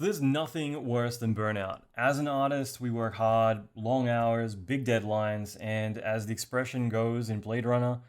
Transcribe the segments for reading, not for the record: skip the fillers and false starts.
So there's nothing worse than burnout. As an artist, we work hard, long hours, big deadlines, and as the expression goes in Blade Runner,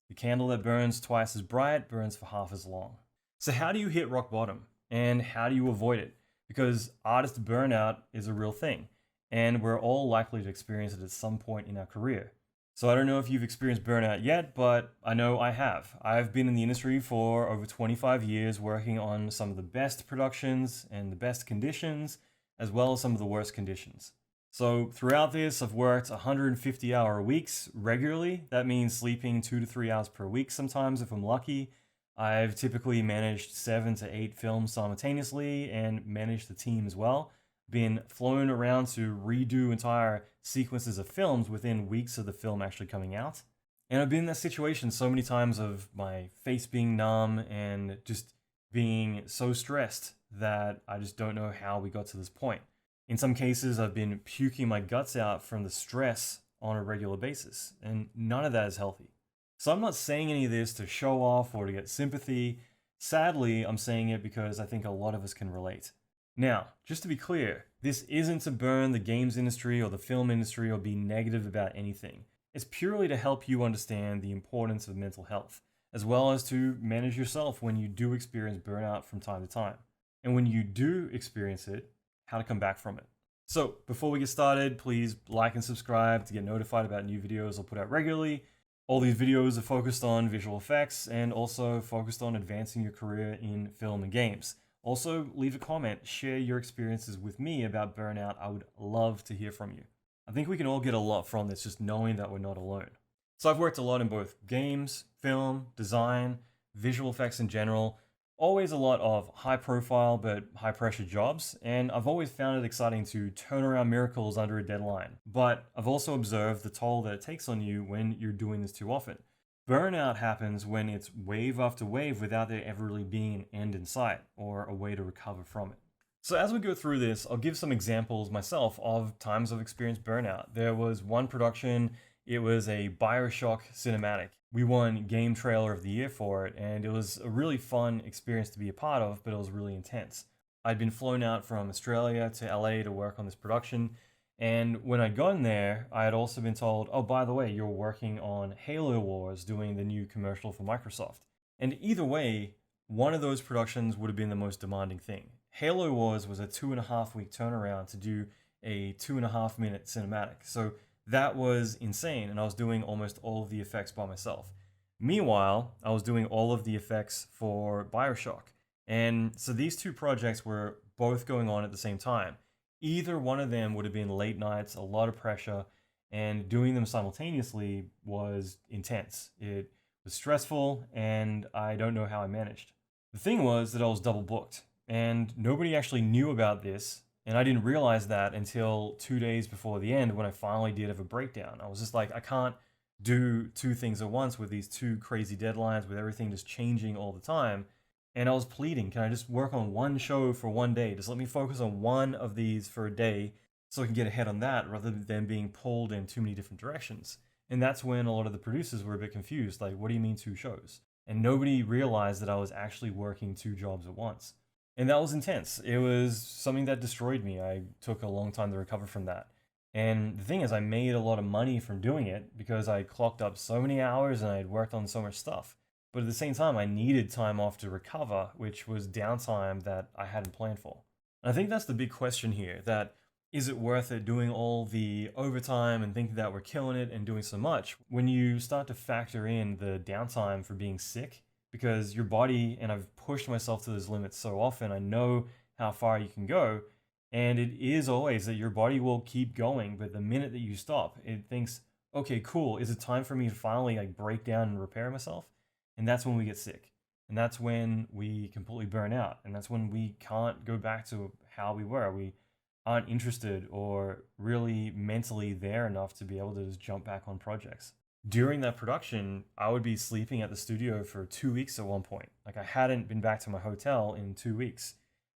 the candle that burns twice as bright burns for half as long. So how do you hit rock bottom? And how do you avoid it? Because artist burnout is a real thing, and we're all likely to experience it at some point in our career. So I don't know if you've experienced burnout yet, but I know I have. I've been in the industry for over 25 years working on some of the best productions and the best conditions, as well as some of the worst conditions. So throughout this, I've worked 150-hour weeks regularly. That means sleeping 2 to 3 hours per week sometimes if I'm lucky. I've typically managed 7 to 8 films simultaneously and managed the team as well. Been flown around to redo entire sequences of films within weeks of the film actually coming out. And I've been in that situation so many times of my face being numb and just being so stressed that I just don't know how we got to this point. In some cases, I've been puking my guts out from the stress on a regular basis, and none of that is healthy. So I'm not saying any of this to show off or to get sympathy. Sadly, I'm saying it because I think a lot of us can relate. Now, just to be clear, this isn't to burn the games industry or the film industry or be negative about anything. It's purely to help you understand the importance of mental health, as well as to manage yourself when you do experience burnout from time to time. And when you do experience it, how to come back from it. So, before we get started, please like and subscribe to get notified about new videos I'll put out regularly. All these videos are focused on visual effects and also focused on advancing your career in film and games. Also, leave a comment, share your experiences with me about burnout. I would love to hear from you. I think we can all get a lot from this, just knowing that we're not alone. So I've worked a lot in both games, film, design, visual effects in general, always a lot of high profile but high pressure jobs, and I've always found it exciting to turn around miracles under a deadline. But I've also observed the toll that it takes on you when you're doing this too often. Burnout happens when it's wave after wave without there ever really being an end in sight or a way to recover from it. So as we go through this, I'll give some examples myself of times I've experienced burnout. There was one production, it was a BioShock cinematic. We won Game Trailer of the Year for it, and it was a really fun experience to be a part of, but it was really intense. I'd been flown out from Australia to LA to work on this production, and when I'd gotten there, I had also been told, oh, by the way, you're working on Halo Wars, doing the new commercial for Microsoft. And either way, one of those productions would have been the most demanding thing. Halo Wars was a 2.5-week turnaround to do a 2.5-minute cinematic. So that was insane, and I was doing almost all of the effects by myself. Meanwhile, I was doing all of the effects for BioShock. And so these two projects were both going on at the same time. Either one of them would have been late nights, a lot of pressure, and doing them simultaneously was intense. It was stressful, and I don't know how I managed. The thing was that I was double booked, and nobody actually knew about this, and I didn't realize that until 2 days before the end when I finally did have a breakdown. I was just like, I can't do two things at once with these two crazy deadlines, with everything just changing all the time. And I was pleading, can I just work on one show for one day? Just let me focus on one of these for a day so I can get ahead on that rather than being pulled in too many different directions. And that's when a lot of the producers were a bit confused, like, what do you mean 2 shows? And nobody realized that I was actually working 2 jobs at once. And that was intense. It was something that destroyed me. I took a long time to recover from that. And the thing is, I made a lot of money from doing it because I clocked up so many hours and I had worked on so much stuff. But at the same time, I needed time off to recover, which was downtime that I hadn't planned for. And I think that's the big question here, that is it worth it doing all the overtime and thinking that we're killing it and doing so much when you start to factor in the downtime for being sick? Because your body, and I've pushed myself to those limits so often, I know how far you can go. And it is always that your body will keep going, but the minute that you stop, it thinks, okay, cool, is it time for me to finally break down and repair myself? And that's when we get sick. And that's when we completely burn out. And that's when we can't go back to how we were. We aren't interested or really mentally there enough to be able to just jump back on projects. During that production, I would be sleeping at the studio for 2 weeks at one point. Like, I hadn't been back to my hotel in 2 weeks.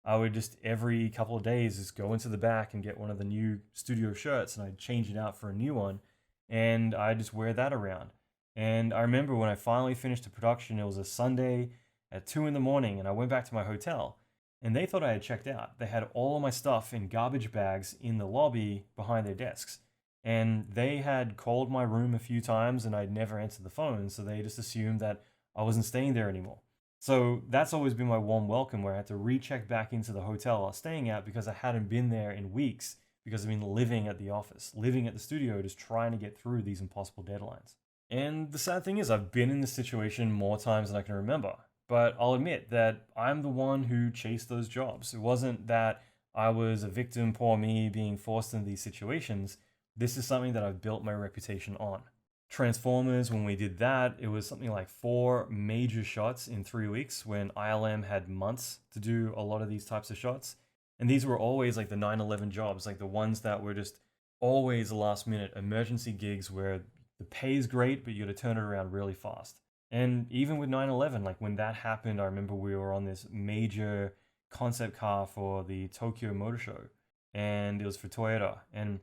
I would just every couple of days just go into the back and get one of the new studio shirts and I'd change it out for a new one. And I'd just wear that around. And I remember when I finally finished the production, it was a Sunday at 2 in the morning, and I went back to my hotel. and they thought I had checked out. They had all of my stuff in garbage bags in the lobby behind their desks. And they had called my room a few times and I'd never answered the phone, so they just assumed that I wasn't staying there anymore. So that's always been my warm welcome, where I had to recheck back into the hotel I was staying at because I hadn't been there in weeks because I've been living at the office, living at the studio, just trying to get through these impossible deadlines. And the sad thing is, I've been in this situation more times than I can remember. But I'll admit that I'm the one who chased those jobs. It wasn't that I was a victim, poor me, being forced into these situations. This is something that I've built my reputation on. Transformers, when we did that, it was something like 4 major shots in 3 weeks when ILM had months to do a lot of these types of shots. And these were always like the 9/11 jobs, like the ones that were just always last minute emergency gigs where the pay is great, but you got to turn it around really fast. And even with 9/11, like when that happened, I remember we were on this major concept car for the Tokyo Motor Show, and it was for Toyota. And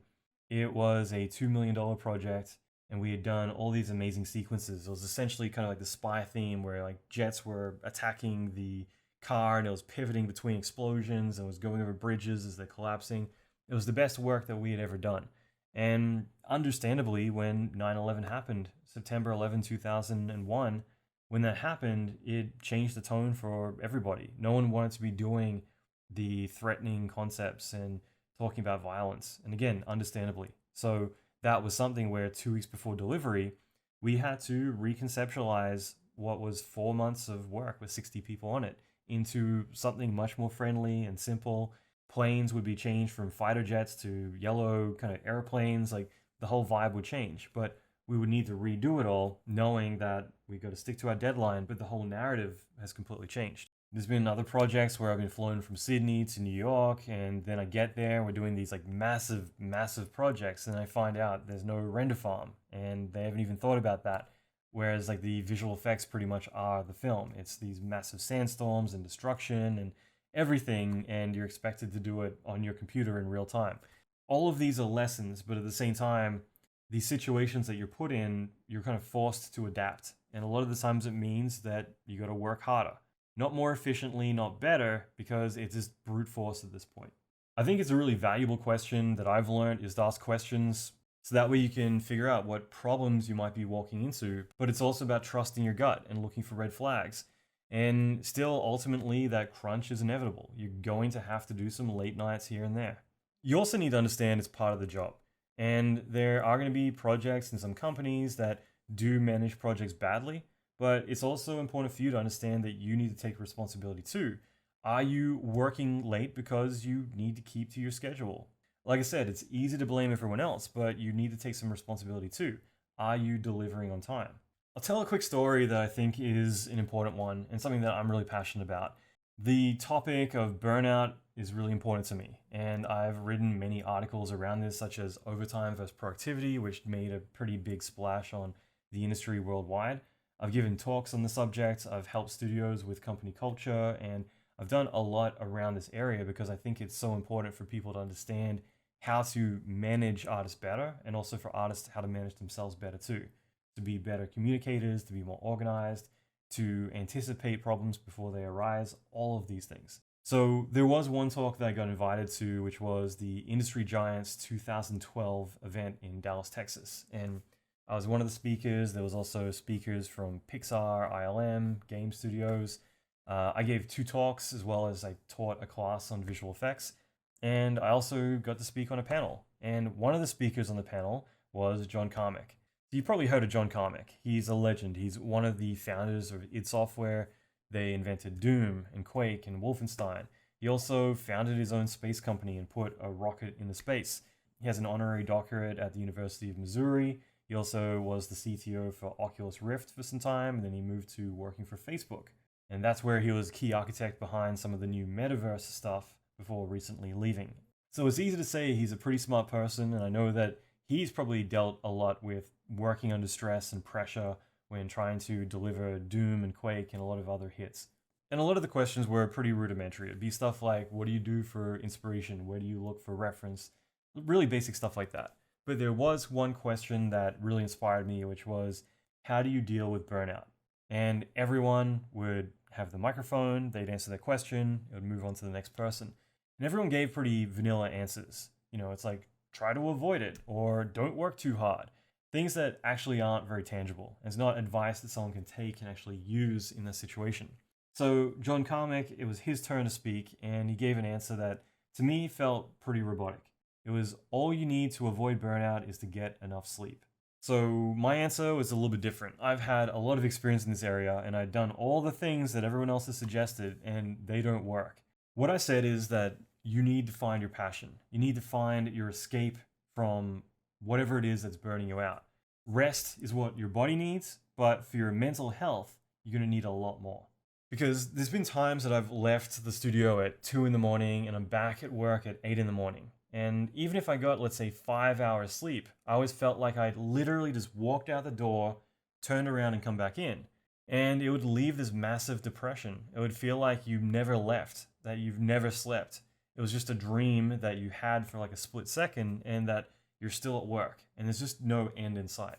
it was a $2 million project, and we had done all these amazing sequences. It was essentially kind of like the spy theme where like jets were attacking the car and it was pivoting between explosions and was going over bridges as they're collapsing. It was the best work that we had ever done. And understandably, when 9/11 happened, September 11, 2001, when that happened, it changed the tone for everybody. No one wanted to be doing the threatening concepts and talking about violence. And again, understandably. So that was something where 2 weeks before delivery, we had to reconceptualize what was 4 months of work with 60 people on it into something much more friendly and simple. Planes would be changed from fighter jets to yellow kind of airplanes. Like the whole vibe would change, but we would need to redo it all, knowing that we got to stick to our deadline, but the whole narrative has completely changed. There's been other projects where I've been flown from Sydney to New York, and then I get there, we're doing these like massive, massive projects, and I find out there's no render farm, and they haven't even thought about that. Whereas like the visual effects pretty much are the film. It's these massive sandstorms and destruction and everything, and you're expected to do it on your computer in real time. All of these are lessons, but at the same time, these situations that you're put in, you're kind of forced to adapt. And a lot of the times it means that you got to work harder. Not more efficiently, not better, because it's just brute force at this point. I think it's a really valuable question that I've learned is to ask questions so that way you can figure out what problems you might be walking into. But it's also about trusting your gut and looking for red flags. And still, ultimately, that crunch is inevitable. You're going to have to do some late nights here and there. You also need to understand it's part of the job. And there are going to be projects in some companies that do manage projects badly, but it's also important for you to understand that you need to take responsibility too. Are you working late because you need to keep to your schedule? Like I said, it's easy to blame everyone else, but you need to take some responsibility too. Are you delivering on time? I'll tell a quick story that I think is an important one and something that I'm really passionate about. The topic of burnout is really important to me, and I've written many articles around this, such as Overtime versus Productivity, which made a pretty big splash on the industry worldwide. I've given talks on the subject, I've helped studios with company culture, and I've done a lot around this area because I think it's so important for people to understand how to manage artists better, and also for artists how to manage themselves better too. To be better communicators, to be more organized, to anticipate problems before they arise, all of these things. So there was one talk that I got invited to, which was the Industry Giants 2012 event in Dallas, Texas. And I was one of the speakers. There was also speakers from Pixar, ILM, game studios. I gave 2 talks, as well as I taught a class on visual effects. And I also got to speak on a panel. And one of the speakers on the panel was John Carmack. You probably heard of John Carmack. He's a legend. He's one of the founders of id Software. They invented Doom and Quake and Wolfenstein. He also founded his own space company and put a rocket into space. He has an honorary doctorate at the University of Missouri. He also was the CTO for Oculus Rift for some time, and then he moved to working for Facebook. And that's where he was a key architect behind some of the new metaverse stuff before recently leaving. So it's easy to say he's a pretty smart person, and I know that he's probably dealt a lot with working under stress and pressure when trying to deliver Doom and Quake and a lot of other hits. And a lot of the questions were pretty rudimentary. It'd be stuff like, what do you do for inspiration? Where do you look for reference? Really basic stuff like that. But there was one question that really inspired me, which was, how do you deal with burnout? And everyone would have the microphone, they'd answer their question, it would move on to the next person. And everyone gave pretty vanilla answers. It's like, try to avoid it, or don't work too hard. Things that actually aren't very tangible. It's not advice that someone can take and actually use in this situation. So John Carmack, it was his turn to speak, and he gave an answer that to me felt pretty robotic. It was, all you need to avoid burnout is to get enough sleep. So my answer was a little bit different. I've had a lot of experience in this area, and I've done all the things that everyone else has suggested, and they don't work. What I said is that you need to find your passion. You need to find your escape from whatever it is that's burning you out. Rest is what your body needs, but for your mental health, you're going to need a lot more. Because there's been times that I've left the studio at 2 in the morning and I'm back at work at 8 in the morning. And even if I got, let's say, 5 hours sleep, I always felt like I'd literally just walked out the door, turned around and come back in. And it would leave this massive depression. It would feel like you never left, that you've never slept. It was just a dream that you had for like a split second, and that you're still at work and there's just no end in sight.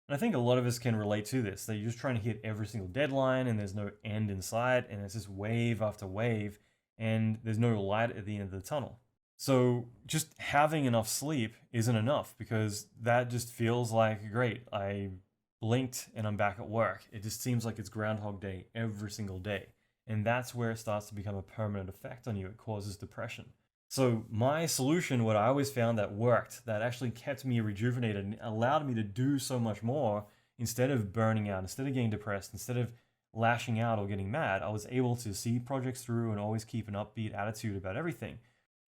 And I think a lot of us can relate to this, that you're just trying to hit every single deadline and there's no end in sight, and it's just wave after wave and there's no light at the end of the tunnel. So just having enough sleep isn't enough, because that just feels like, great, I blinked and I'm back at work. It just seems like it's Groundhog Day every single day. And that's where it starts to become a permanent effect on you. It causes depression. So my solution, what I always found that worked, that actually kept me rejuvenated and allowed me to do so much more, instead of burning out, instead of getting depressed, instead of lashing out or getting mad, I was able to see projects through and always keep an upbeat attitude about everything.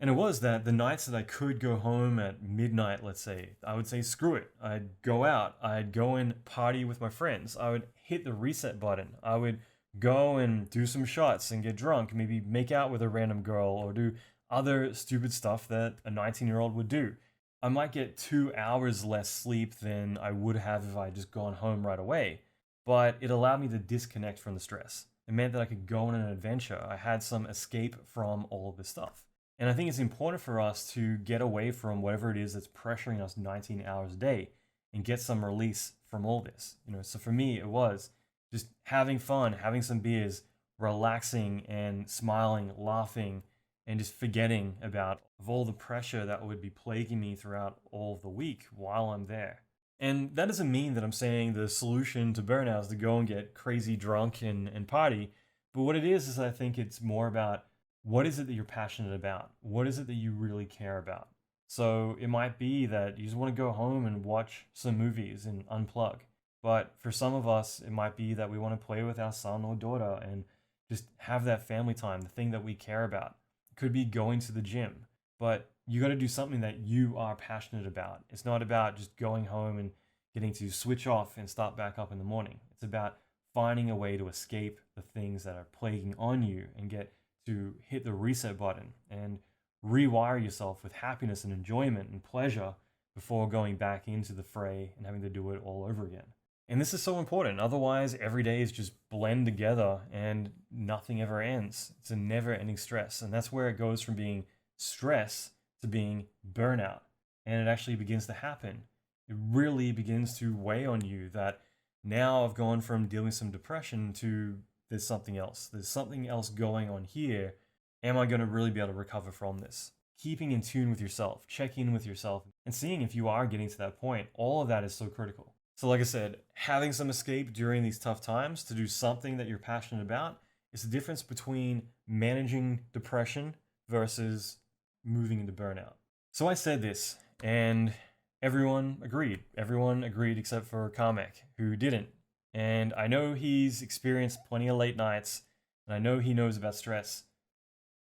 And it was that the nights that I could go home at midnight, let's say, I would say, screw it. I'd go out. I'd go and party with my friends. I would hit the reset button. I would go and do some shots and get drunk, maybe make out with a random girl, or do other stupid stuff that a 19-year-old would do. I might get 2 hours less sleep than I would have if I had just gone home right away, but it allowed me to disconnect from the stress. It meant that I could go on an adventure. I had some escape from all of this stuff. And I think it's important for us to get away from whatever it is that's pressuring us 19 hours a day and get some release from all this. So for me, it was just having fun, having some beers, relaxing and smiling, laughing, and just forgetting about all the pressure that would be plaguing me throughout all of the week while I'm there. And that doesn't mean that I'm saying the solution to burnout is to go and get crazy drunk and party. But what it is I think it's more about, what is it that you're passionate about? What is it that you really care about? So it might be that you just want to go home and watch some movies and unplug. But for some of us, it might be that we want to play with our son or daughter and just have that family time, the thing that we care about. It could be going to the gym, but you got to do something that you are passionate about. It's not about just going home and getting to switch off and start back up in the morning. It's about finding a way to escape the things that are plaguing on you and get to hit the reset button and rewire yourself with happiness and enjoyment and pleasure before going back into the fray and having to do it all over again. And this is so important. Otherwise, every day is just blend together and nothing ever ends. It's a never-ending stress. And that's where it goes from being stress to being burnout. And it actually begins to happen. It really begins to weigh on you that now I've gone from dealing with some depression to there's something else. There's something else going on here. Am I going to really be able to recover from this? Keeping in tune with yourself, checking in with yourself, and seeing if you are getting to that point. All of that is so critical. So like I said, having some escape during these tough times to do something that you're passionate about is the difference between managing depression versus moving into burnout. So I said this, and everyone agreed. Everyone agreed except for Carmack, who didn't. And I know he's experienced plenty of late nights, and I know he knows about stress,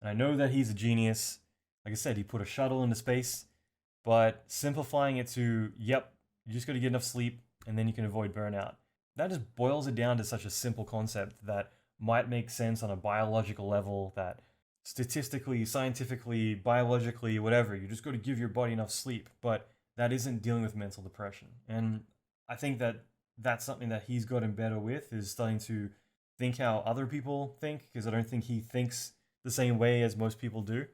and I know that he's a genius. Like I said, he put a shuttle into space, but simplifying it to, yep, you just got to get enough sleep, and then you can avoid burnout. That just boils it down to such a simple concept that might make sense on a biological level, that statistically, scientifically, biologically, whatever, you just got to give your body enough sleep, but that isn't dealing with mental depression. And I think that that's something that he's gotten better with, is starting to think how other people think, because I don't think he thinks the same way as most people do.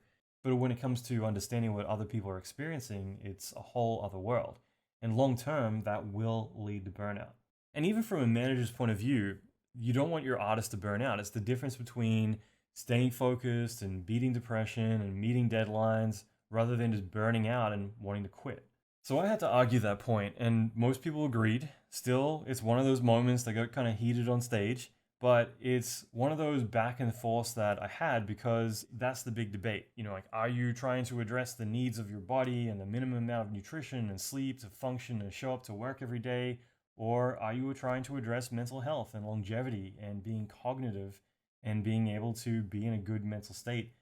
But when it comes to understanding what other people are experiencing, it's a whole other world. And long term, that will lead to burnout. And even from a manager's point of view, You don't want your artist to burn out. It's the difference between staying focused and beating depression and meeting deadlines rather than just burning out and wanting to quit. So I had to argue that point, and most people agreed. Still, it's one of those moments that got kind of heated on stage, but it's one of those back and forth that I had because that's the big debate. Like, are you trying to address the needs of your body and the minimum amount of nutrition and sleep to function and show up to work every day? Or are you trying to address mental health and longevity and being cognitive and being able to be in a good mental state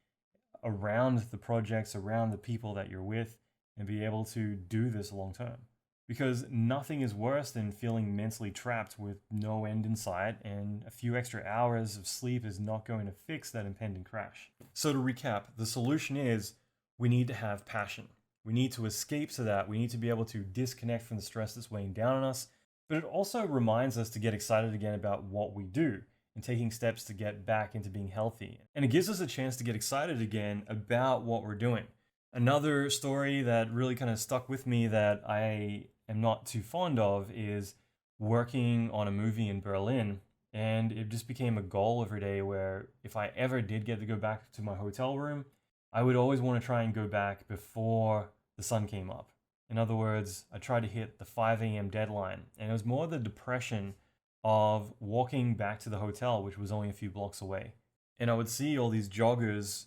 around the projects, around the people that you're with, and be able to do this long term? Because nothing is worse than feeling mentally trapped with no end in sight, and a few extra hours of sleep is not going to fix that impending crash. So to recap, the solution is we need to have passion. We need to escape to that. We need to be able to disconnect from the stress that's weighing down on us. But it also reminds us to get excited again about what we do and taking steps to get back into being healthy. And it gives us a chance to get excited again about what we're doing. Another story that really kind of stuck with me that I am not too fond of is working on a movie in Berlin. And it just became a goal every day where if I ever did get to go back to my hotel room, I would always want to try and go back before the sun came up. In other words, I tried to hit the 5 a.m. deadline. And it was more the depression of walking back to the hotel, which was only a few blocks away. And I would see all these joggers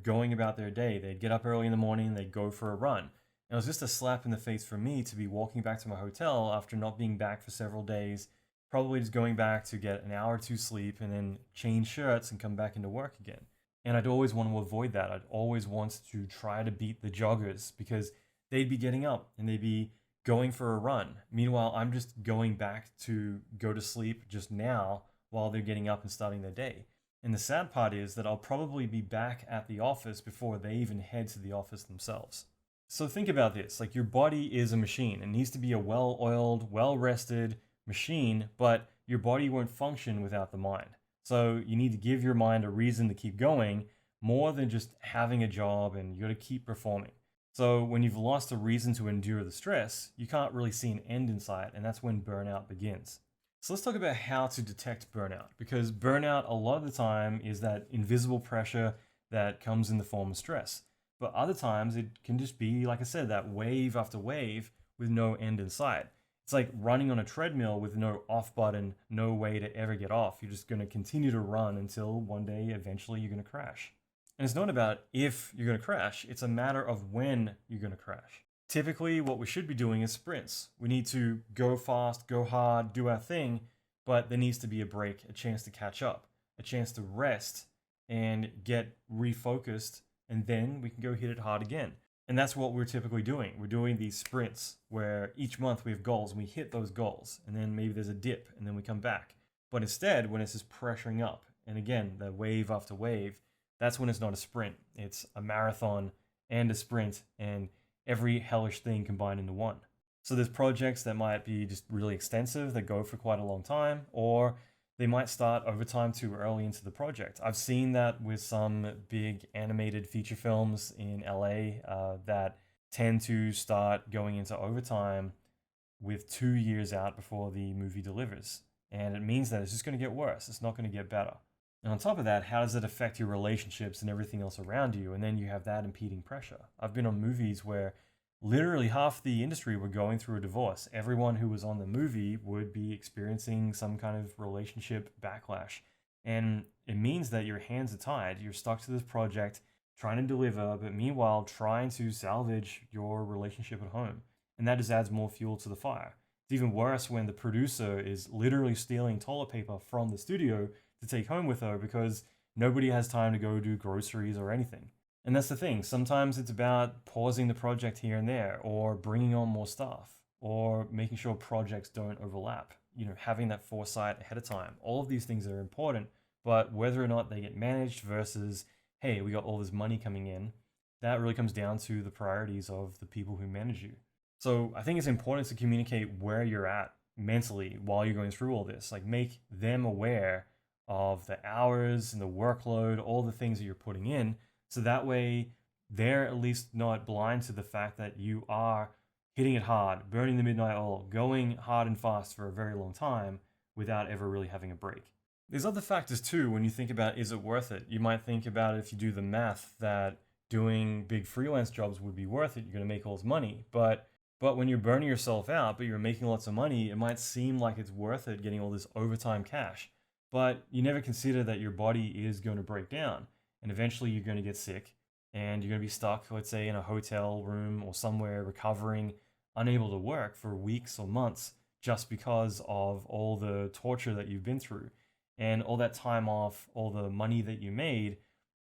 going about their day. They'd get up early in the morning, they'd go for a run. And it was just a slap in the face for me to be walking back to my hotel after not being back for several days, probably just going back to get an hour or two sleep and then change shirts and come back into work again. And I'd always want to avoid that. I'd always want to try to beat the joggers because they'd be getting up and they'd be going for a run. Meanwhile, I'm just going back to go to sleep just now while they're getting up and starting their day. And the sad part is that I'll probably be back at the office before they even head to the office themselves. So think about this, like your body is a machine. It needs to be a well-oiled, well-rested machine, but your body won't function without the mind. So you need to give your mind a reason to keep going more than just having a job, and you got to keep performing. So when you've lost a reason to endure the stress, you can't really see an end in sight, and that's when burnout begins. So let's talk about how to detect burnout, because burnout a lot of the time is that invisible pressure that comes in the form of stress. But other times it can just be, like I said, that wave after wave with no end in sight. It's like running on a treadmill with no off button, no way to ever get off. You're just going to continue to run until one day eventually you're going to crash. And it's not about if you're going to crash, it's a matter of when you're going to crash. Typically, what we should be doing is sprints. We need to go fast, go hard, do our thing, but there needs to be a break, a chance to catch up, a chance to rest and get refocused, and then we can go hit it hard again. And that's what we're typically doing. We're doing these sprints where each month we have goals and we hit those goals, and then maybe there's a dip and then we come back. But instead, when it's just pressuring up, and again, the wave after wave, that's when it's not a sprint. It's a marathon and a sprint and every hellish thing combined into one. So there's projects that might be just really extensive that go for quite a long time, or they might start overtime too early into the project. I've seen that with some big animated feature films in LA that tend to start going into overtime with 2 years out before the movie delivers. And it means that it's just going to get worse. It's not going to get better. And on top of that, how does it affect your relationships and everything else around you? And then you have that impeding pressure. I've been on movies where literally half the industry were going through a divorce. Everyone who was on the movie would be experiencing some kind of relationship backlash. And it means that your hands are tied. You're stuck to this project, trying to deliver, but meanwhile trying to salvage your relationship at home. And that just adds more fuel to the fire. It's even worse when the producer is literally stealing toilet paper from the studio to take home with her because nobody has time to go do groceries or anything. And that's the thing. Sometimes it's about pausing the project here and there, or bringing on more staff, or making sure projects don't overlap. Having that foresight ahead of time. All of these things are important, but whether or not they get managed versus, hey, we got all this money coming in, that really comes down to the priorities of the people who manage you. So I think it's important to communicate where you're at mentally while you're going through all this. Like, make them aware of the hours and the workload, all the things that you're putting in, so that way they're at least not blind to the fact that you are hitting it hard, burning the midnight oil, going hard and fast for a very long time without ever really having a break. There's other factors too when you think about is it worth it? You might think about it if you do the math that doing big freelance jobs would be worth it. You're going to make all this money, but when you're burning yourself out, but you're making lots of money, it might seem like it's worth it getting all this overtime cash. But you never consider that your body is going to break down and eventually you're going to get sick and you're going to be stuck, let's say, in a hotel room or somewhere recovering, unable to work for weeks or months just because of all the torture that you've been through and all that time off, all the money that you made,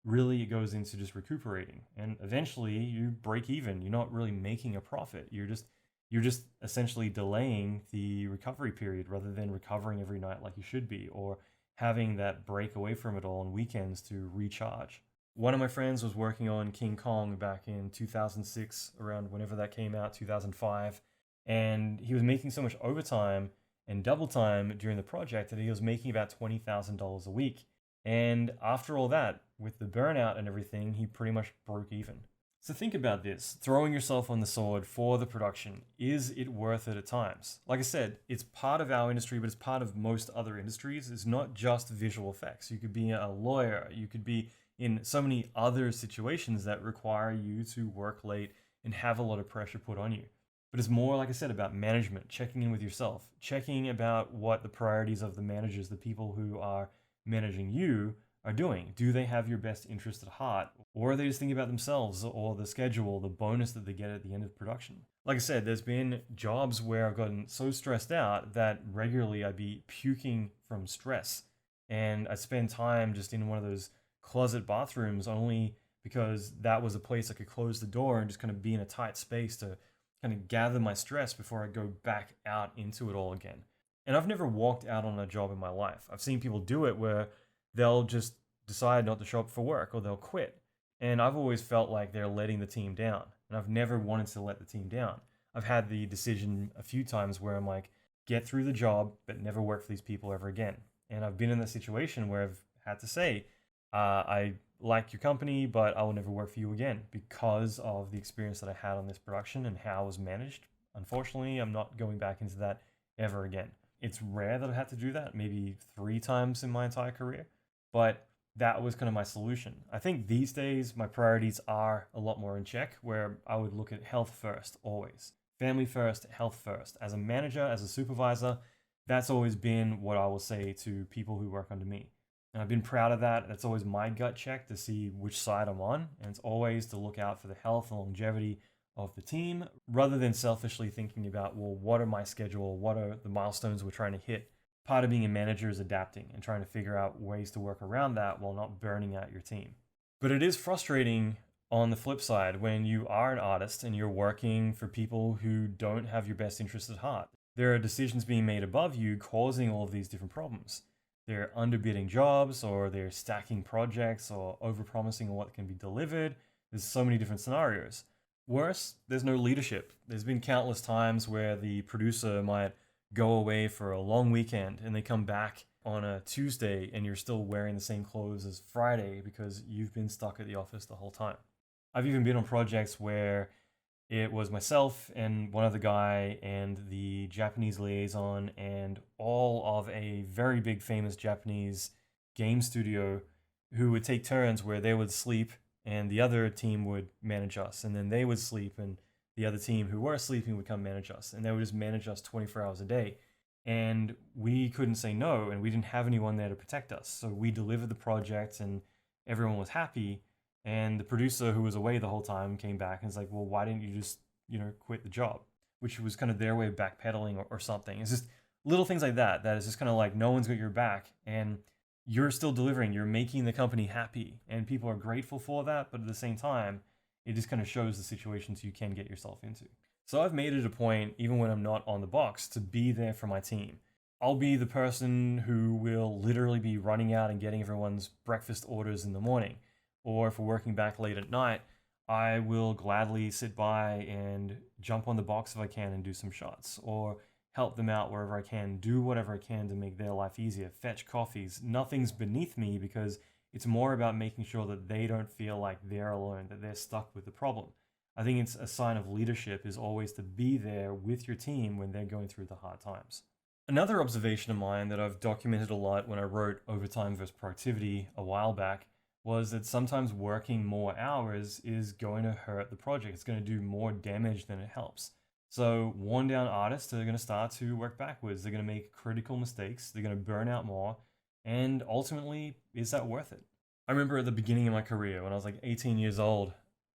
really it goes into just recuperating. And eventually you break even. You're not really making a profit. You're just essentially delaying the recovery period rather than recovering every night like you should be, or having that break away from it all on weekends to recharge. One of my friends was working on King Kong back in 2006, around whenever that came out, 2005, and he was making so much overtime and double time during the project that he was making about $20,000 a week. And after all that, with the burnout and everything, he pretty much broke even. So think about this, throwing yourself on the sword for the production. Is it worth it at times? Like I said, it's part of our industry, but it's part of most other industries. It's not just visual effects. You could be a lawyer, you could be in so many other situations that require you to work late and have a lot of pressure put on you. But it's more, like I said, about management, checking in with yourself, checking about what the priorities of the managers, the people who are managing you, are doing. Do they have your best interest at heart? Or are they just thinking about themselves or the schedule, the bonus that they get at the end of production? Like I said, there's been jobs where I've gotten so stressed out that regularly I'd be puking from stress. And I'd spend time just in one of those closet bathrooms only because that was a place I could close the door and just kind of be in a tight space to kind of gather my stress before I go back out into it all again. And I've never walked out on a job in my life. I've seen people do it where they'll just decide not to show up for work or they'll quit. And I've always felt like they're letting the team down. And I've never wanted to let the team down. I've had the decision a few times where I'm like, get through the job, but never work for these people ever again. And I've been in that situation where I've had to say, I like your company, but I will never work for you again because of the experience that I had on this production and how it was managed. Unfortunately, I'm not going back into that ever again. It's rare that I've had to do that, maybe 3 times in my entire career, but that was kind of my solution. I think these days my priorities are a lot more in check, where I would look at health first, always. Family first, health first. As a manager, as a supervisor, that's always been what I will say to people who work under me. And I've been proud of that. That's always my gut check to see which side I'm on. And it's always to look out for the health and longevity of the team rather than selfishly thinking about, well, what are my schedule? What are the milestones we're trying to hit? Part of being a manager is adapting and trying to figure out ways to work around that while not burning out your team. But it is frustrating on the flip side when you are an artist and you're working for people who don't have your best interest at heart. There are decisions being made above you causing all of these different problems. They're underbidding jobs, or they're stacking projects, or overpromising what can be delivered. There's so many different scenarios. Worse, there's no leadership. There's been countless times where the producer might go away for a long weekend and they come back on a Tuesday and you're still wearing the same clothes as Friday because you've been stuck at the office the whole time. I've even been on projects where it was myself and one other guy and the Japanese liaison and all of a very big famous Japanese game studio who would take turns where they would sleep and the other team would manage us, and then they would sleep and the other team who were sleeping would come manage us, and they would just manage us 24 hours a day. And we couldn't say no, and we didn't have anyone there to protect us. So we delivered the project and everyone was happy. And the producer who was away the whole time came back and was like, well, why didn't you just, quit the job? Which was kind of their way of backpedaling or something. It's just little things like that, that is just kind of like no one's got your back and you're still delivering. You're making the company happy and people are grateful for that. But at the same time, it just kind of shows the situations you can get yourself into. So I've made it a point, even when I'm not on the box, to be there for my team. I'll be the person who will literally be running out and getting everyone's breakfast orders in the morning. Or if we're working back late at night, I will gladly sit by and jump on the box if I can and do some shots. Or help them out wherever I can, do whatever I can to make their life easier, fetch coffees. Nothing's beneath me because it's more about making sure that they don't feel like they're alone, that they're stuck with the problem. I think it's a sign of leadership is always to be there with your team when they're going through the hard times. Another observation of mine that I've documented a lot when I wrote Overtime versus Productivity a while back was that sometimes working more hours is going to hurt the project. It's going to do more damage than it helps. So, worn down artists are going to start to work backwards. They're going to make critical mistakes. They're going to burn out more. And ultimately, is that worth it? I remember at the beginning of my career, when I was like 18 years old,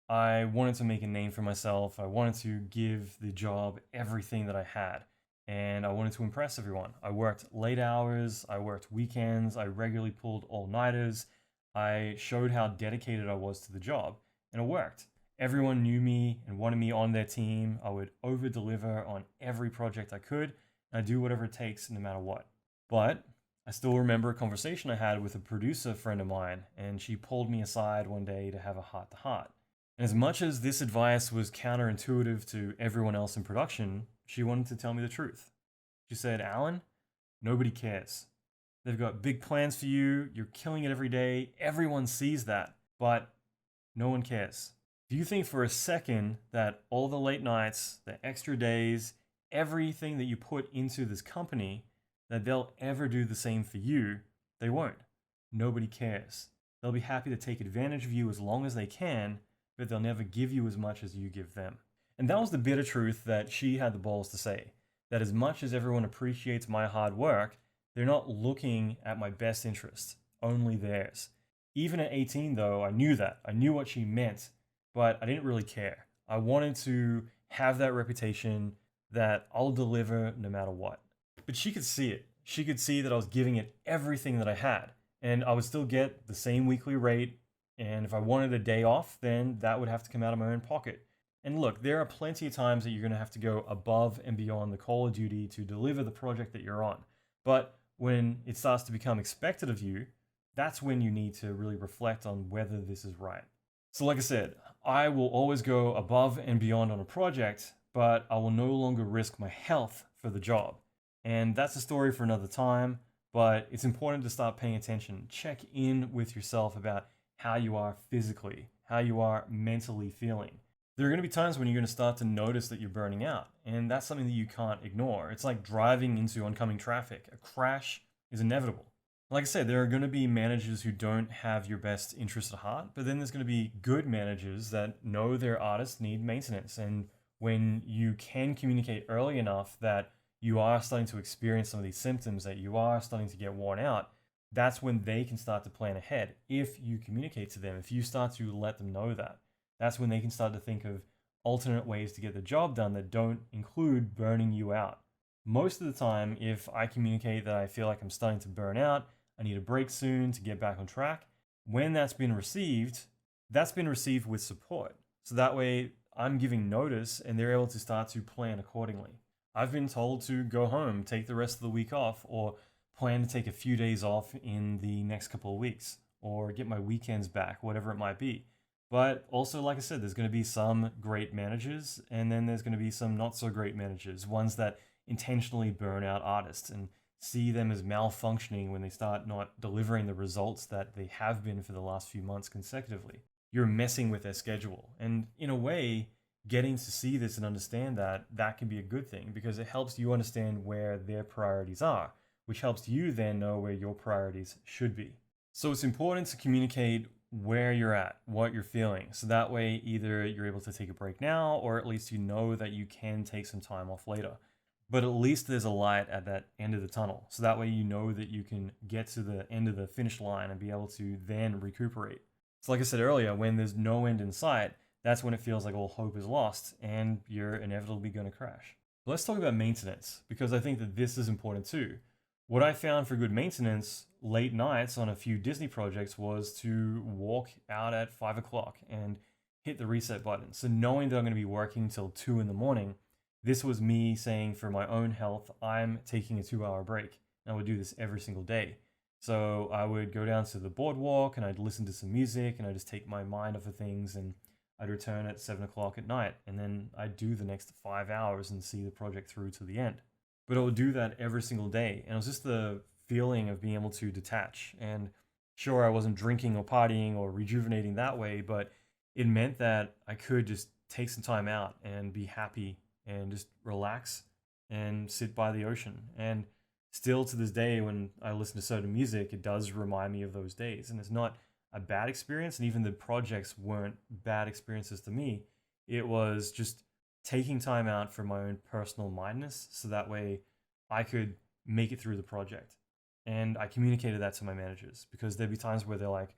I wanted to make a name for myself. I wanted to give the job everything that I had, and I wanted to impress everyone. I worked late hours, I worked weekends, I regularly pulled all-nighters. I showed how dedicated I was to the job, and it worked. Everyone knew me and wanted me on their team. I would over deliver on every project I could, and I'd do whatever it takes no matter what. But I still remember a conversation I had with a producer friend of mine, and she pulled me aside one day to have a heart to heart. And as much as this advice was counterintuitive to everyone else in production, she wanted to tell me the truth. She said, Alan, nobody cares. They've got big plans for you, you're killing it every day, everyone sees that, but no one cares. Do you think for a second that all the late nights, the extra days, everything that you put into this company, that they'll ever do the same for you? They won't. Nobody cares. They'll be happy to take advantage of you as long as they can, but they'll never give you as much as you give them. And that was the bitter truth that she had the balls to say. That as much as everyone appreciates my hard work, they're not looking at my best interests, only theirs. Even at 18 though, I knew that. I knew what she meant, but I didn't really care. I wanted to have that reputation that I'll deliver no matter what. But she could see it. She could see that I was giving it everything that I had, and I would still get the same weekly rate. And if I wanted a day off, then that would have to come out of my own pocket. And look, there are plenty of times that you're going to have to go above and beyond the call of duty to deliver the project that you're on. But when it starts to become expected of you, that's when you need to really reflect on whether this is right. So like I said, I will always go above and beyond on a project, but I will no longer risk my health for the job. And that's a story for another time, but it's important to start paying attention. Check in with yourself about how you are physically, how you are mentally feeling. There are going to be times when you're going to start to notice that you're burning out, and that's something that you can't ignore. It's like driving into oncoming traffic. A crash is inevitable. Like I said, there are going to be managers who don't have your best interest at heart, but then there's going to be good managers that know their artists need maintenance. And when you can communicate early enough that you are starting to experience some of these symptoms, that you are starting to get worn out, that's when they can start to plan ahead. If you communicate to them, if you start to let them know that, that's when they can start to think of alternate ways to get the job done that don't include burning you out. Most of the time, if I communicate that I feel like I'm starting to burn out, I need a break soon to get back on track, when that's been received with support. So that way I'm giving notice and they're able to start to plan accordingly. I've been told to go home, take the rest of the week off, or plan to take a few days off in the next couple of weeks, or get my weekends back, whatever it might be. But also, like I said, there's going to be some great managers, and then there's going to be some not so great managers, ones that intentionally burn out artists and see them as malfunctioning when they start not delivering the results that they have been for the last few months consecutively. You're messing with their schedule. And in a way, getting to see this and understand that can be a good thing, because it helps you understand where their priorities are, which helps you then know where your priorities should be. So it's important to communicate where you're at, what you're feeling. So that way, either you're able to take a break now, or at least you know that you can take some time off later. But at least there's a light at that end of the tunnel. So that way you know that you can get to the end of the finish line and be able to then recuperate. So like I said earlier, when there's no end in sight, that's when it feels like all hope is lost and you're inevitably going to crash. Let's talk about maintenance, because I think that this is important too. What I found for good maintenance late nights on a few Disney projects was to walk out at 5 o'clock and hit the reset button. So knowing that I'm going to be working till 2 in the morning, this was me saying for my own health, I'm taking a 2-hour break. And I would do this every single day. So I would go down to the boardwalk and I'd listen to some music and I'd just take my mind off of things, and I'd return at 7 o'clock at night. And then I'd do the next 5 hours and see the project through to the end. But I would do that every single day. And it was just the feeling of being able to detach. And sure, I wasn't drinking or partying or rejuvenating that way, but it meant that I could just take some time out and be happy and just relax and sit by the ocean. And still to this day, when I listen to certain music, it does remind me of those days. And it's not a bad experience. And even the projects weren't bad experiences to me. It was just taking time out for my own personal mindness so that way I could make it through the project. And I communicated that to my managers because there'd be times where they're like,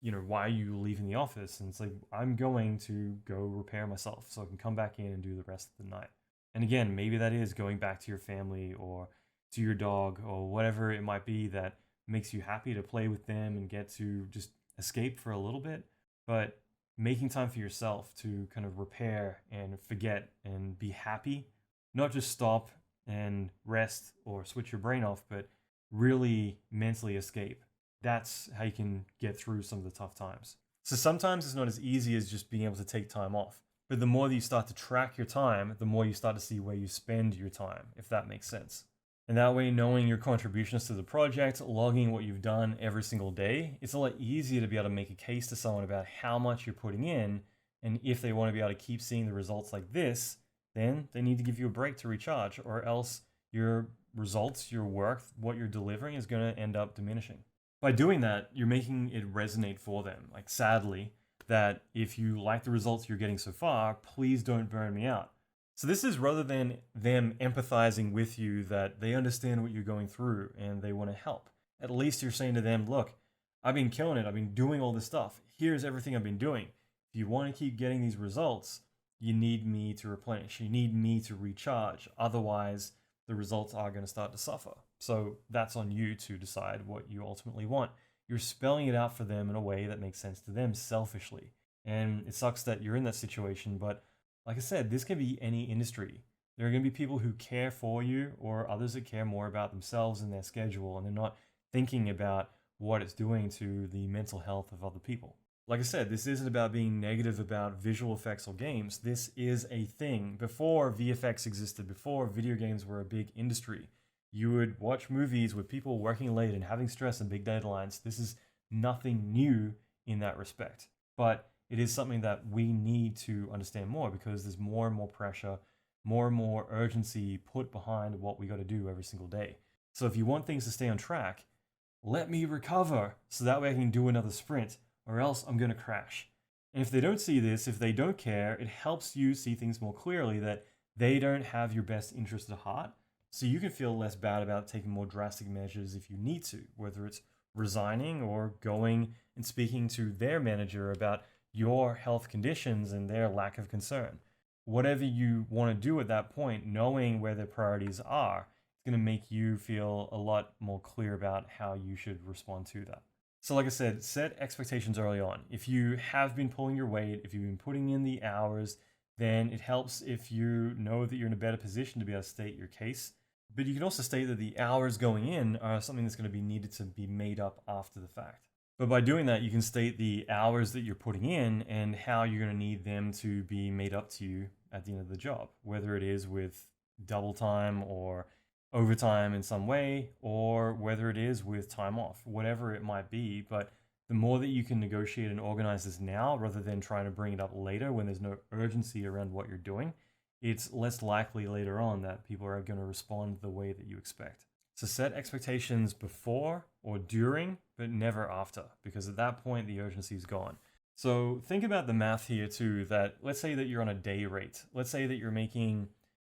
why are you leaving the office? And it's like, I'm going to go repair myself so I can come back in and do the rest of the night. And again, maybe that is going back to your family or to your dog or whatever it might be that makes you happy to play with them and get to just escape for a little bit. But making time for yourself to kind of repair and forget and be happy, not just stop and rest or switch your brain off, but really mentally escape. That's how you can get through some of the tough times. So sometimes it's not as easy as just being able to take time off. But the more that you start to track your time, the more you start to see where you spend your time, if that makes sense. And that way, knowing your contributions to the project, logging what you've done every single day, it's a lot easier to be able to make a case to someone about how much you're putting in. And if they want to be able to keep seeing the results like this, then they need to give you a break to recharge, or else your results, your work, what you're delivering is going to end up diminishing. By doing that, you're making it resonate for them. Like, sadly, that if you like the results you're getting so far, please don't burn me out. So this is rather than them empathizing with you that they understand what you're going through and they want to help. At least you're saying to them, look, I've been killing it. I've been doing all this stuff. Here's everything I've been doing. If you want to keep getting these results, you need me to replenish. You need me to recharge. Otherwise, the results are going to start to suffer. So that's on you to decide what you ultimately want. You're spelling it out for them in a way that makes sense to them selfishly. And it sucks that you're in that situation, but like I said, this can be any industry. There are going to be people who care for you or others that care more about themselves and their schedule, and they're not thinking about what it's doing to the mental health of other people. Like I said, this isn't about being negative about visual effects or games. This is a thing. Before VFX existed, before video games were a big industry, you would watch movies with people working late and having stress and big deadlines. This is nothing new in that respect. But it is something that we need to understand more because there's more and more pressure, more and more urgency put behind what we got to do every single day. So if you want things to stay on track, let me recover so that way I can do another sprint, or else I'm going to crash. And if they don't see this, if they don't care, it helps you see things more clearly that they don't have your best interest at heart. So you can feel less bad about taking more drastic measures if you need to, whether it's resigning or going and speaking to their manager about your health conditions and their lack of concern. Whatever you want to do at that point, knowing where their priorities are, it's going to make you feel a lot more clear about how you should respond to that. So like I said, set expectations early on. If you have been pulling your weight, if you've been putting in the hours, then it helps if you know that you're in a better position to be able to state your case. But you can also state that the hours going in are something that's going to be needed to be made up after the fact. But by doing that, you can state the hours that you're putting in and how you're going to need them to be made up to you at the end of the job, whether it is with double time or overtime in some way, or whether it is with time off, whatever it might be. But the more that you can negotiate and organize this now rather than trying to bring it up later when there's no urgency around what you're doing, it's less likely later on that people are going to respond the way that you expect. So set expectations before or during, but never after, because at that point the urgency is gone. So think about the math here too, that let's say that you're on a day rate. Let's say that you're making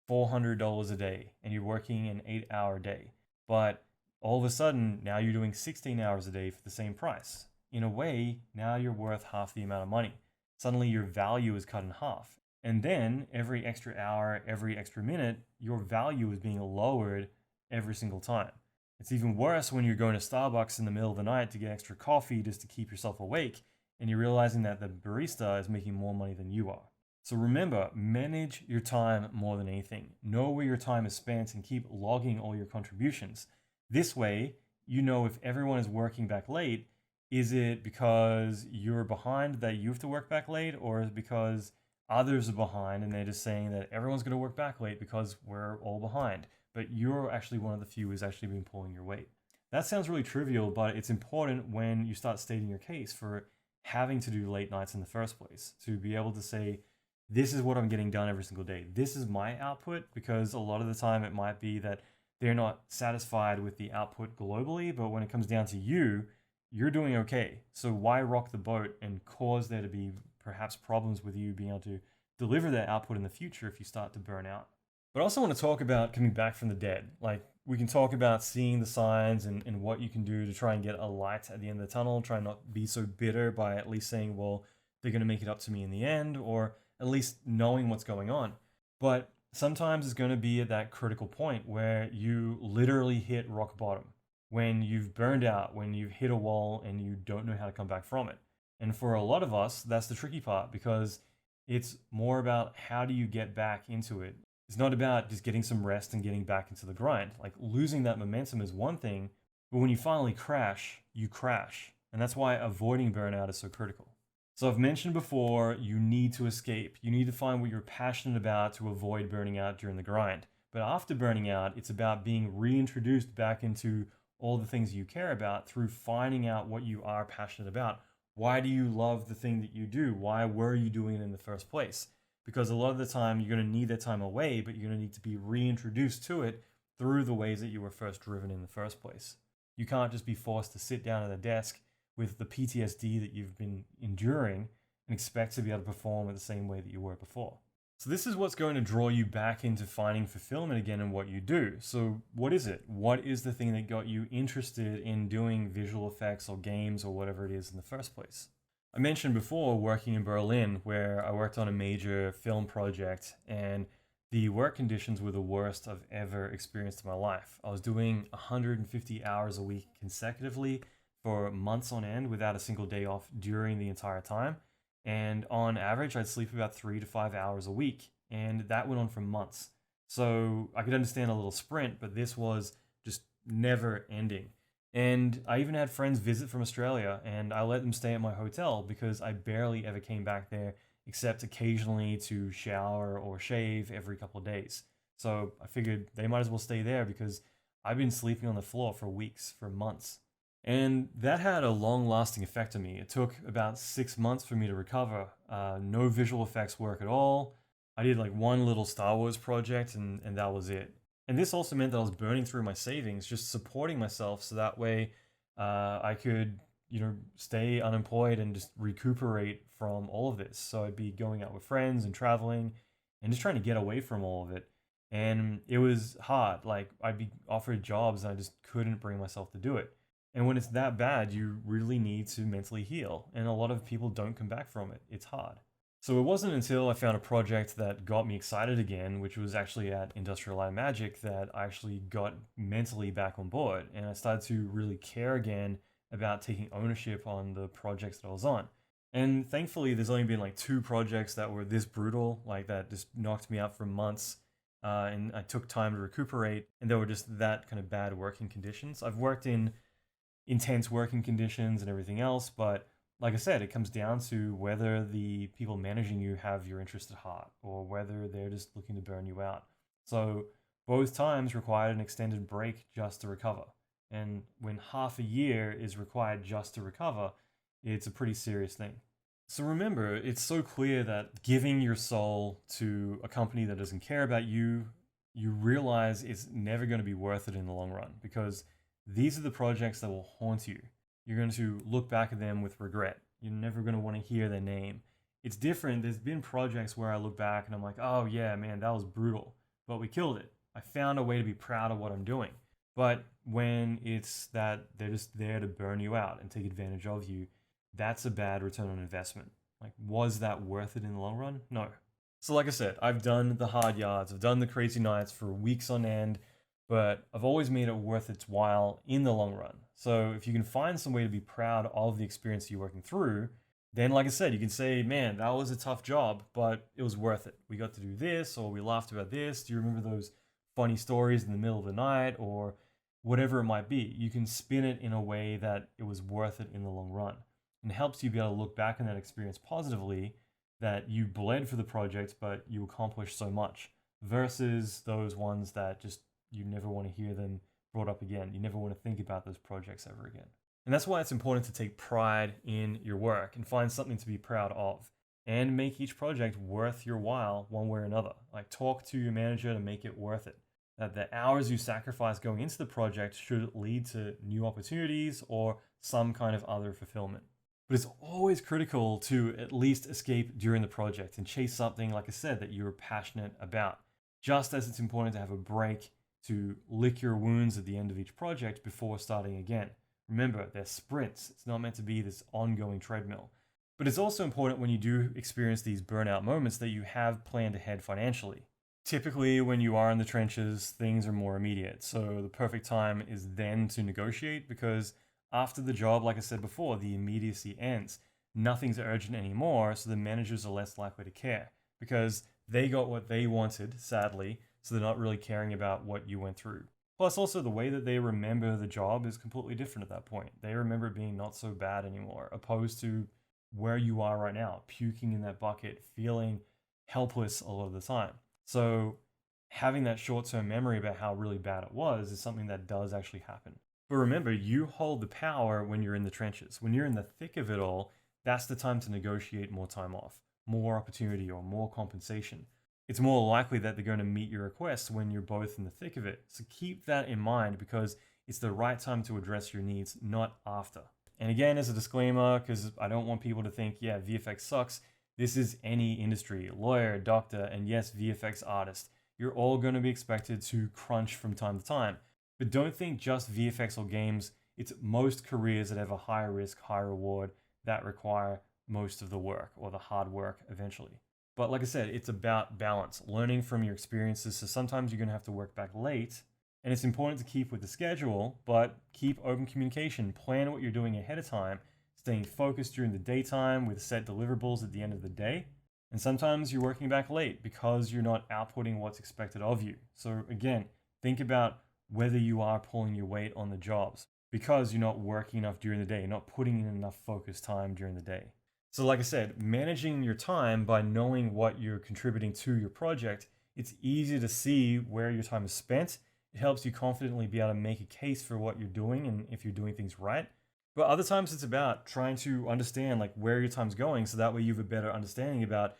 $400 a day and you're working an 8-hour day, but all of a sudden now you're doing 16 hours a day for the same price. In a way, now you're worth half the amount of money. Suddenly your value is cut in half. And then every extra hour, every extra minute, your value is being lowered every single time. It's even worse when you're going to Starbucks in the middle of the night to get extra coffee just to keep yourself awake, and you're realizing that the barista is making more money than you are. So remember, manage your time more than anything. Know where your time is spent and keep logging all your contributions. This way, you know if everyone is working back late, is it because you're behind that you have to work back late, or is it because others are behind and they're just saying that everyone's going to work back late because we're all behind, but you're actually one of the few who's actually been pulling your weight. That sounds really trivial, but it's important when you start stating your case for having to do late nights in the first place, to be able to say, this is what I'm getting done every single day. This is my output, because a lot of the time it might be that they're not satisfied with the output globally, but when it comes down to you, you're doing okay. So why rock the boat and cause there to be perhaps problems with you being able to deliver that output in the future if you start to burn out? But I also want to talk about coming back from the dead. Like, we can talk about seeing the signs and what you can do to try and get a light at the end of the tunnel, try and not be so bitter by at least saying, well, they're going to make it up to me in the end, or at least knowing what's going on. But sometimes it's going to be at that critical point where you literally hit rock bottom, when you've burned out, when you've hit a wall and you don't know how to come back from it. And for a lot of us, that's the tricky part, because it's more about how do you get back into it. It's not about just getting some rest and getting back into the grind. Like, losing that momentum is one thing, but when you finally crash, you crash. And that's why avoiding burnout is so critical. So I've mentioned before, you need to escape. You need to find what you're passionate about to avoid burning out during the grind. But after burning out, it's about being reintroduced back into all the things you care about through finding out what you are passionate about. Why do you love the thing that you do? Why were you doing it in the first place? Because a lot of the time you're going to need that time away, but you're going to need to be reintroduced to it through the ways that you were first driven in the first place. You can't just be forced to sit down at a desk with the PTSD that you've been enduring and expect to be able to perform in the same way that you were before. So this is what's going to draw you back into finding fulfillment again in what you do. So what is it? What is the thing that got you interested in doing visual effects or games or whatever it is in the first place? I mentioned before working in Berlin, where I worked on a major film project, and the work conditions were the worst I've ever experienced in my life. I was doing 150 hours a week consecutively for months on end without a single day off during the entire time. And on average, I'd sleep about 3 to 5 hours a week. And that went on for months. So I could understand a little sprint, but this was just never ending. And I even had friends visit from Australia, and I let them stay at my hotel because I barely ever came back there except occasionally to shower or shave every couple of days. So I figured they might as well stay there because I've been sleeping on the floor for weeks, for months. And that had a long lasting effect on me. It took about 6 months for me to recover. No visual effects work at all. I did like one little Star Wars project, and that was it. And this also meant that I was burning through my savings, just supporting myself so that way I could, stay unemployed and just recuperate from all of this. So I'd be going out with friends and traveling and just trying to get away from all of it. And it was hard. Like, I'd be offered jobs and I just couldn't bring myself to do it. And when it's that bad, you really need to mentally heal. And a lot of people don't come back from it. It's hard. So it wasn't until I found a project that got me excited again, which was actually at Industrial Light and Magic, that I actually got mentally back on board. And I started to really care again about taking ownership on the projects that I was on. And thankfully, there's only been like 2 projects that were this brutal, like that just knocked me out for months. And I took time to recuperate, and they were just that kind of bad working conditions. I've worked in intense working conditions and everything else, but like I said, it comes down to whether the people managing you have your interest at heart or whether they're just looking to burn you out. So both times required an extended break just to recover. And when half a year is required just to recover, it's a pretty serious thing. So remember, it's so clear that giving your soul to a company that doesn't care about you, you realize it's never going to be worth it in the long run, because these are the projects that will haunt you. You're going to look back at them with regret. You're never going to want to hear their name. It's different. There's been projects where I look back and I'm like, oh yeah, man, that was brutal, but we killed it. I found a way to be proud of what I'm doing. But when it's that they're just there to burn you out and take advantage of you, that's a bad return on investment. Like, was that worth it in the long run? No. So like I said, I've done the hard yards, I've done the crazy nights for weeks on end, but I've always made it worth its while in the long run. So if you can find some way to be proud of the experience you're working through, then like I said, you can say, man, that was a tough job, but it was worth it. We got to do this, or we laughed about this. Do you remember those funny stories in the middle of the night, or whatever it might be? You can spin it in a way that it was worth it in the long run. And it helps you be able to look back on that experience positively, that you bled for the project, but you accomplished so much, versus those ones that just you never want to hear them brought up again. You never want to think about those projects ever again. And that's why it's important to take pride in your work and find something to be proud of, and make each project worth your while one way or another. Like, talk to your manager to make it worth it. that the hours you sacrifice going into the project should lead to new opportunities or some kind of other fulfillment. But it's always critical to at least escape during the project and chase something, like I said, that you're passionate about. Just as it's important to have a break to lick your wounds at the end of each project before starting again. Remember, they're sprints. It's not meant to be this ongoing treadmill. But it's also important when you do experience these burnout moments that you have planned ahead financially. Typically, when you are in the trenches, things are more immediate. So the perfect time is then to negotiate because after the job, like I said before, the immediacy ends. Nothing's urgent anymore, so the managers are less likely to care because they got what they wanted, sadly, so they're not really caring about what you went through. Plus, also, the way that they remember the job is completely different at that point. They remember it being not so bad anymore, opposed to where you are right now, puking in that bucket, feeling helpless a lot of the time. So, having that short term memory about how really bad it was is something that does actually happen. But remember, you hold the power when you're in the trenches. When you're in the thick of it all, that's the time to negotiate more time off, more opportunity, or more compensation. It's more likely that they're going to meet your requests when you're both in the thick of it. So keep that in mind because it's the right time to address your needs, not after. And again, as a disclaimer, because I don't want people to think, yeah, VFX sucks. This is any industry, lawyer, doctor, and yes, VFX artist. You're all going to be expected to crunch from time to time. But don't think just VFX or games. It's most careers that have a high risk, high reward that require most of the work or the hard work eventually. But like I said, it's about balance, learning from your experiences. So sometimes you're going to have to work back late. And it's important to keep with the schedule, but keep open communication. Plan what you're doing ahead of time, staying focused during the daytime with set deliverables at the end of the day. And sometimes you're working back late because you're not outputting what's expected of you. So again, think about whether you are pulling your weight on the jobs because you're not working enough during the day, you're not putting in enough focused time during the day. So like I said, managing your time by knowing what you're contributing to your project, it's easy to see where your time is spent. It helps you confidently be able to make a case for what you're doing and if you're doing things right. But other times it's about trying to understand like where your time's going so that way you have a better understanding about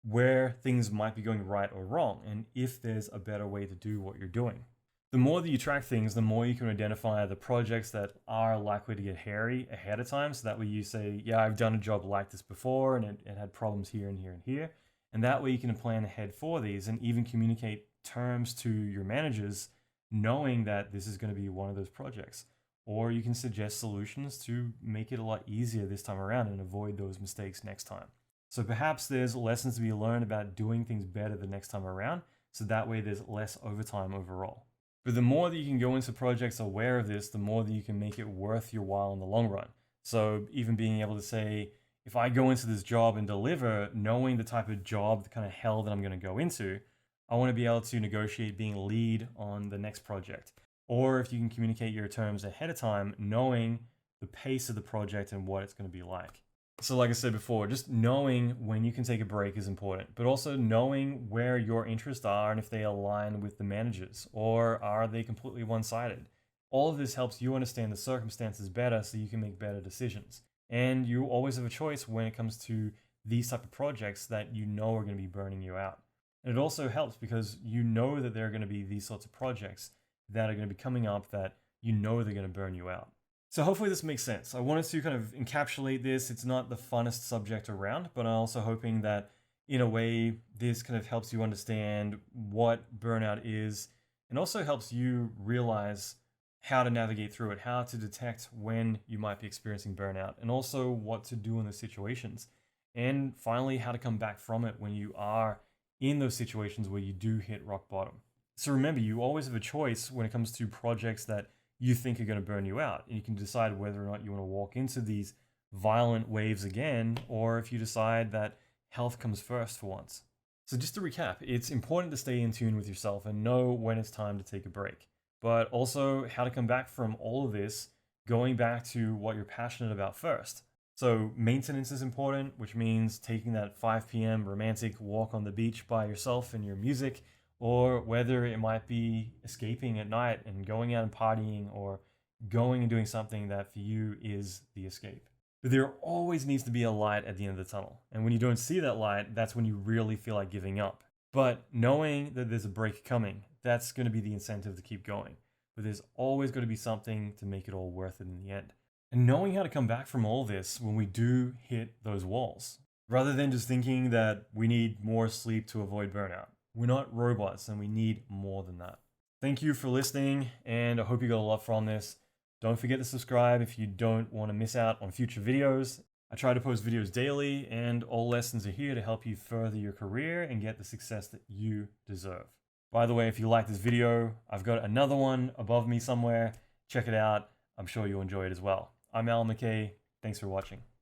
where things might be going right or wrong and if there's a better way to do what you're doing. The more that you track things, the more you can identify the projects that are likely to get hairy ahead of time. So that way you say, yeah, I've done a job like this before and it had problems here and here and here. And that way you can plan ahead for these and even communicate terms to your managers knowing that this is going to be one of those projects. Or you can suggest solutions to make it a lot easier this time around and avoid those mistakes next time. So perhaps there's lessons to be learned about doing things better the next time around. So that way there's less overtime overall. But the more that you can go into projects aware of this, the more that you can make it worth your while in the long run. So even being able to say, if I go into this job and deliver, knowing the type of job, the kind of hell that I'm going to go into, I want to be able to negotiate being lead on the next project. Or if you can communicate your terms ahead of time, knowing the pace of the project and what it's going to be like. So like I said before, just knowing when you can take a break is important, but also knowing where your interests are and if they align with the managers or are they completely one-sided. All of this helps you understand the circumstances better so you can make better decisions. And you always have a choice when it comes to these type of projects that you know are going to be burning you out. And it also helps because you know that there are going to be these sorts of projects that are going to be coming up that you know they're going to burn you out. So hopefully this makes sense. I wanted to kind of encapsulate this. It's not the funnest subject around, but I'm also hoping that in a way this kind of helps you understand what burnout is and also helps you realize how to navigate through it, how to detect when you might be experiencing burnout, and also what to do in those situations. And finally, how to come back from it when you are in those situations where you do hit rock bottom. So remember, you always have a choice when it comes to projects that you think are going to burn you out. And you can decide whether or not you want to walk into these violent waves again, or if you decide that health comes first for once. So just to recap, it's important to stay in tune with yourself and know when it's time to take a break, but also how to come back from all of this, going back to what you're passionate about first. So maintenance is important, which means taking that 5 p.m. romantic walk on the beach by yourself and your music, or whether it might be escaping at night and going out and partying or going and doing something that for you is the escape. But there always needs to be a light at the end of the tunnel. And when you don't see that light, that's when you really feel like giving up. But knowing that there's a break coming, that's going to be the incentive to keep going. But there's always going to be something to make it all worth it in the end. And knowing how to come back from all this when we do hit those walls, rather than just thinking that we need more sleep to avoid burnout. We're not robots and we need more than that. Thank you for listening, and I hope you got a lot from this. Don't forget to subscribe if you don't want to miss out on future videos. I try to post videos daily, and all lessons are here to help you further your career and get the success that you deserve. By the way, if you like this video, I've got another one above me somewhere. Check it out. I'm sure you'll enjoy it as well. I'm Al McKay. Thanks for watching.